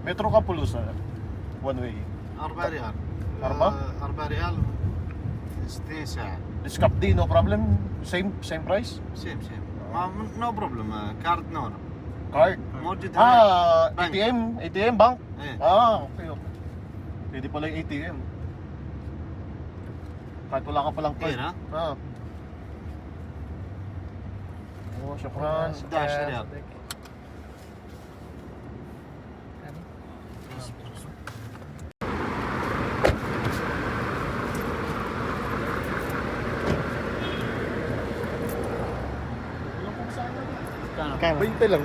مترو كابولوسا one way 4 ريال 4 ريال 60 ساعة السكاب دي no problem same price سيم نو بروبلم كارد نو card موجود هنا بنك. ATM bank إيه. okay pwede pala yung ATM kahit wala ka palang card إيه، ها؟ شكرا 11 ريال Kano? 20 lang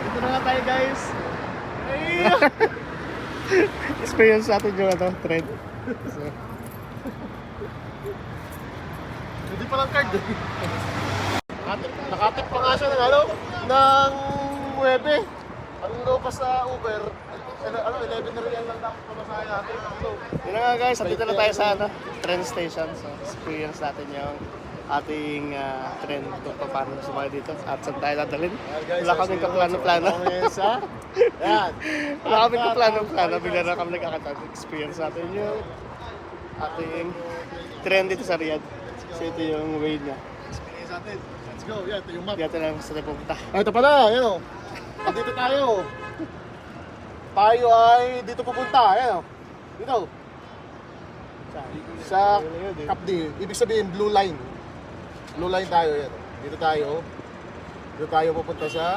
Ito na nga tayo guys. Experience natin yung trend. So, hindi palang card nakatip pa nga siya ng ng 9 ang lopas sa Uber 11 real lang dapat pamasahe natin yun na nga guys, dito na tayo sa train station. So, experience natin yung ating train kung paano sumakay dito at saan tayo dadalhin. Wala kaming kaplano-plano. Yan. Wala kaming kaplano-plano. Bigla na kami nagkakataon. Experience natin yung ating train dito sa Riyadh. So ito yung way niya. Experience natin. Let's go. Yan, ito yung map. Dito lang sa tayo pupunta. Ito pala, yan o. Dito tayo. Tayo ay dito pupunta. Yan o. Dito. Sa Kapdi. Ibig sabihin, blue line. Blue line tayo yan. Dito tayo. Dito tayo pupunta sa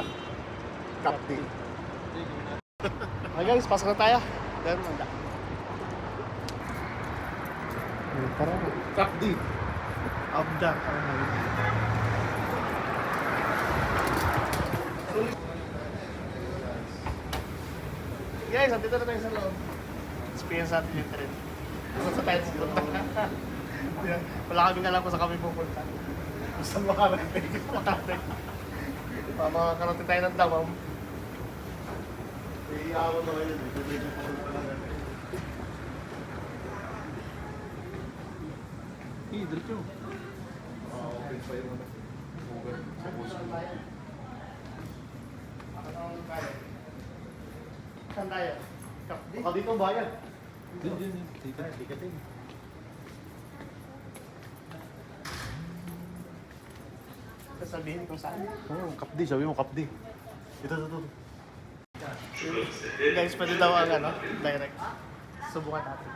Kapdi. Okay guys, pasok na tayo. Then, manda. Kapdi. Abda. Guys, andito na tayo sa loob. Experience natin yung train. Sa tayo pupunta. Wala kaming alam kung saan kami pupunta. Basta makarating. Makakarating tayo ng Damam. Iiyawan mo ngayon. Diretso. Okay pa yung Uber. Saan tayo? Baka dito ang bayan. Tikatin. Sasabihin kung saan. Oo, Kapdi. Sabi mo Kapdi. Ito. Guys, pwede daw ang direct. Subukan natin.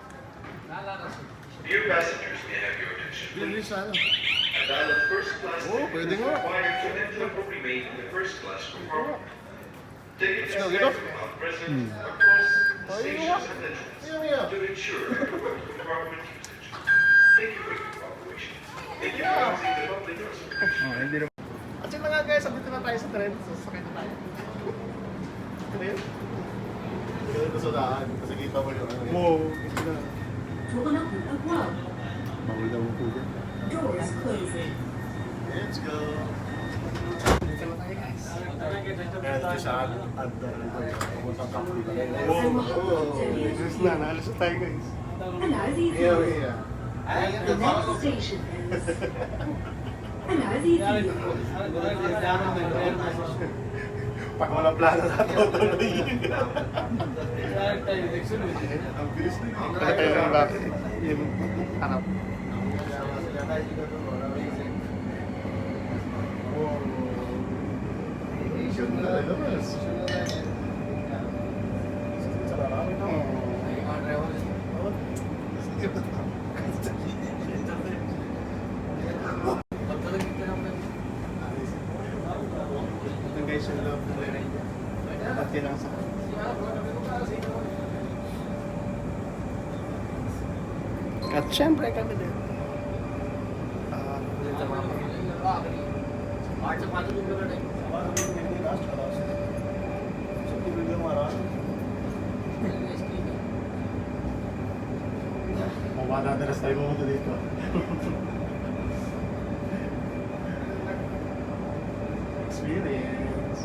Dear passengers, may I have your attention, Bilis please? ano. A valid first class Oh, ticket pwede is nga. required to enter or remain in the first class compartment. Tickets Sino, are dito? present across the Ayun stations nga. and entrances Ayun nga. to ensure adequate compartment usage. Thank you for your cooperation. Thank you for using the public transportation. At yun na nga guys, andito na tayo sa train. Sasakay na tayo. Train? Kaya ito sa daan. Kasi kita mo yung ano. Wow. Bawal daw ang puga. Doors closing. Let's go. Dito na tayo guys. Kaya dito sa under dito. Pumuntang Kapdi. This na, naalis na tayo guys. Yeah. The next station is Al-Aziziyah. Pag walang plano na tutuloy. Ang bilis din. Ito yung bakit. Yung harap. Asian na labas. Ito guys yung loob ng train. Pati lang sa at syempre kami din. Dito mga Madalas tayo pumunta dito. Experience.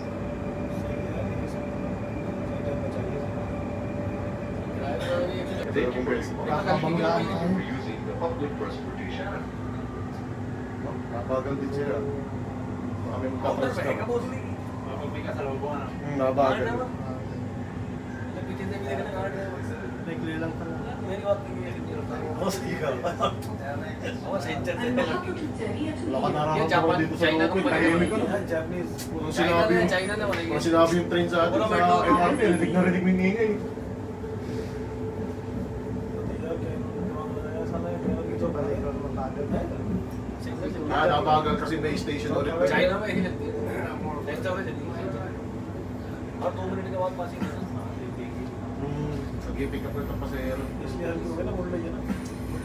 Thank you for your cooperation. Thank you for using the public transportation. Nabagal din siya. Kami magkapres ka. Nabagal. Nag-clear lang pala. Wala ka nararamdaman dito sa loob. Tahimik ka na. Kung sinabi yung train sa atin sa MRT, rinig na rinig ng ingay. Nabagal kasi may station ulit. China में next hour और 2 मिनट के बाद पासिंग है ना Nag-pick up ito pasahero.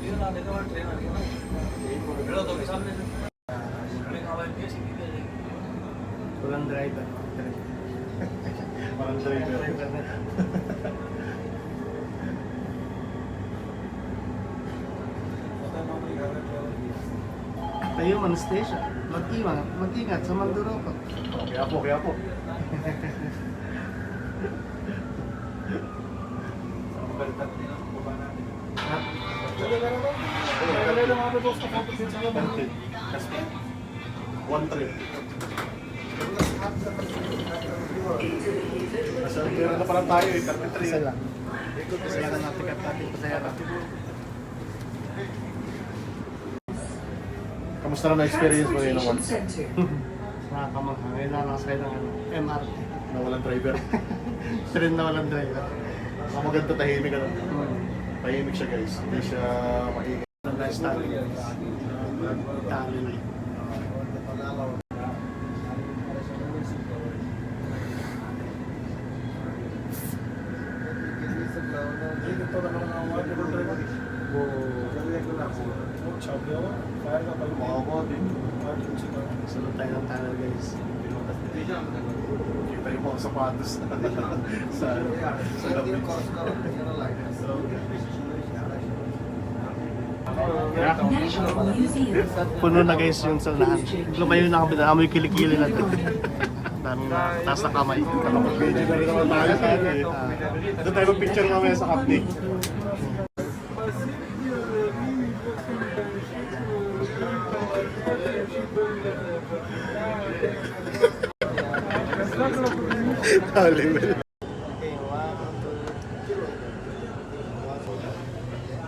ये ना देखो वहाँ ट्रेन आ रही है ना मेरा तो सामने से ट्रेन आवाज के सीधी दे देगी Walang driver. Walang driver. Tayo man station. Mag-ingat sa Manduroko. Kaya po. One trip. Nasa pera na pala tayo eh, 33. Isa lang. Isa lang ang natikat natin pasayara. Kamusta na na-experience mo yun ng once? Nakakamangha. Ngayon lang nakasakay ng MRT. Na walang driver. Train na walang driver. Ang maganda tahimik ano. Tahimik siya guys. Hindi siya maingay. Stalin. Stalin. Sunod tayo ng tunnel guys. Kita yung mga sapatos sa labit. National Museum. Puno na guys yung sanahan. Lumayo na kami na amoy kilikili na ito. Daming taas na kamay. Nakapag-video na rin naman tayo sa atin eh. Doon tayo mag-picture mamaya sa Kapnik.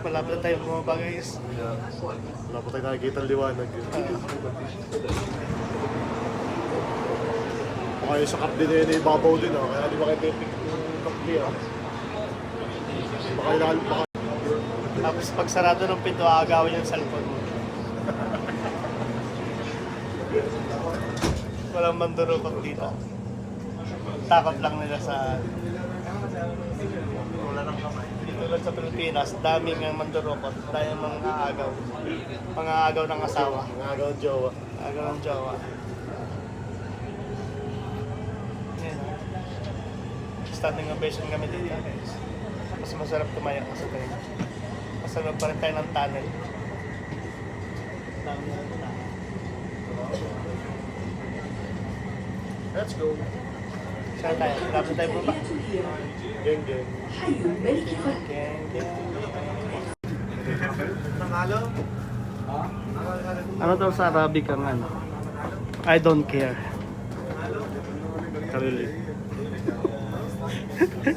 Malapit na tayo bumaba guys. Wala pa tayo nakikita ang liwanag. Baka yung sa cup din eh, ibabaw din ah. Kaya di ba kayo tipik yung cup din ah. Baka ilan pa. Tapos pag sarado ng pinto, aagawin yung cellphone mo. Walang mandurukot dito. Takot lang nila sa... Wala ng kamay. Dito lang sa Pilipinas, daming mandurukot. Dahil mga agaw. Mga agaw ng asawa. Mga agaw ng jowa. Agaw ng jowa. Yan. Standing ovation kami dito. Mas masarap tumaya sa train. Masarap pa rin tayo ng tunnel. Dami na tunnel. Let's go. Saan tayo? Lapit tayo baba. Geng. حي الملك فهد. Ano daw sa Arabic ang ano? I don't care. Kalili.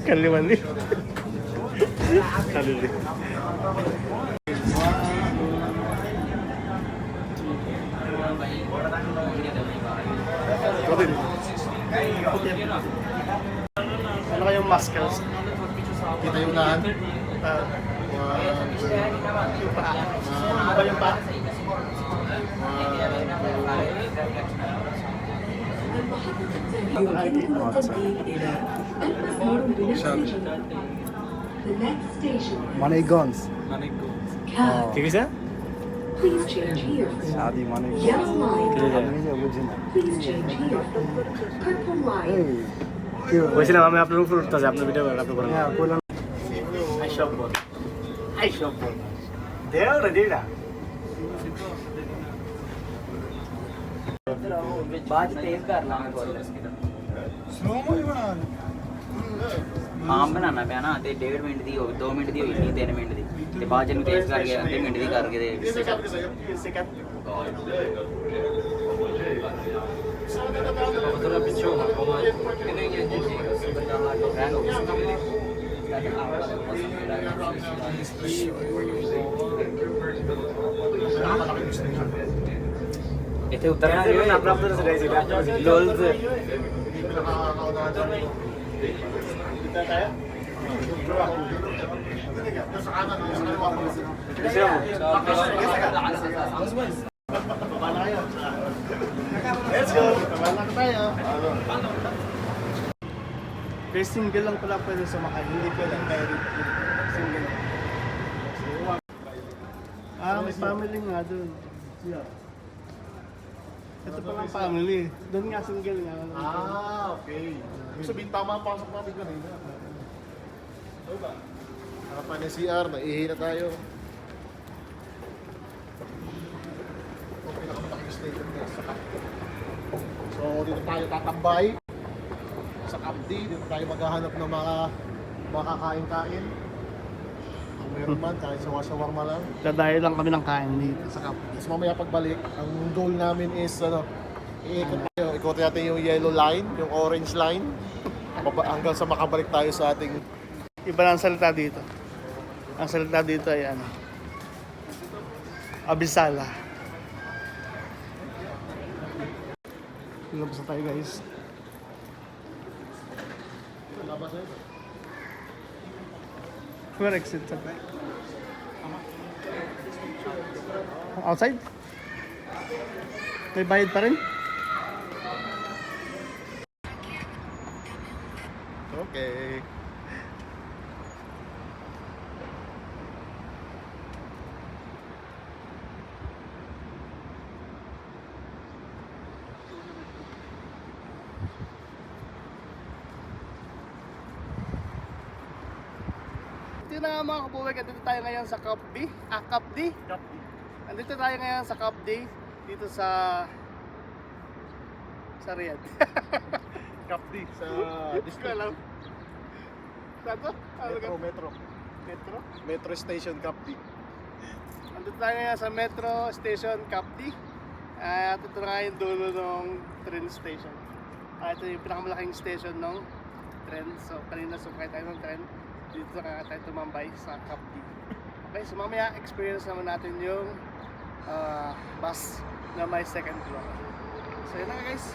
Kalimani. Kalili. Robin. Ano kayong muscles? Kita yung lahat. Yung paa. Ano ba yung paa? The next station is Manegon's. Cal. ठीक है Please change here. शादी माने Yellow line. original. Please change here. Purple line. वैसे ना मैं अपलोड करता है अपना वीडियो अपलोड करूंगा Yeah, kulang. आई शॉप बोल देव रेडीडा ਬਾਅਦ ਚ ਤੇਜ਼ ਕਰ ਲਾਂਗੇ ਕੋਲ Slow mo ਹੀ ਬਣਾ ਆਮ ਬਣਾਉਣਾ ਪਿਆ ਨਾ ਤੇ 1.5 ਮਿੰਟ ਦੀ ਹੋ 2 ਮਿੰਟ ਦੀ ਹੋਈ ਨਹੀਂ 3 ਮਿੰਟ ਦੀ ਤੇ ਬਾਅਦ ਚ ਇਹਨੂੰ ਤੇਜ਼ ਕਰਕੇ ਅੱਧੇ ਮਿੰਟ ਦੀ ਕਰਕੇ ਤੇ ਉਧਰ ਪਿੱਛੋਂ Nakamalaking station. इथे उतरणार लोलच Pinakakaunahan dyan. Dito tayo? Doon sa kanan, doon sa kaliwa. Baba na kayo. Let's go! Baba na tayo. Kaya single lang pala pwede sumakay. Hindi pwede direct. Single. May family nga doon. Ito pa lang family. Doon nga single nga. Okay. Ibig sabihin, tama ang pasok namin kanina. Diba? Harapan ng CR, naihi na tayo. Ito ang pinakamalaking station guys, sa Capdi. So, dito tayo tatambay. Sa Capdi, dito tayo maghahanap ng mga makakain-kain. Kung meron man, kahit sawa-sawarma lang. Dadayo lang kami ng kain dito sa Capdi. Tapos mamaya pagbalik, ang goal namin is ikot natin yung yellow line, yung orange line, hanggang sa makabalik tayo sa ating Iba na ang salita dito. Ang salita dito ay ano? Abisala. Labas na tayo guys. Where exit sa tayo? Outside? May bayad pa rin? Okay. Ito na nga mga kabuwag, andito tayo ngayon sa Capdi. Capdi? Capdi. Andito tayo ngayon sa Capdi, dito sa Riyadh. Capdi sa Hindi ko alam. Saan to? Metro. Metro? Metro Station Capdi. Andito tayo ngayon sa Metro Station Capdi. At ito na nga yung dulo ng train station. Ito yung pinakamalaking station ng tren. So kanina sumakay tayo ng tren. Dito na tayo tumambay sa Capdi. Okay, so mamaya experience naman natin yung bus na may second floor. So yun na nga guys.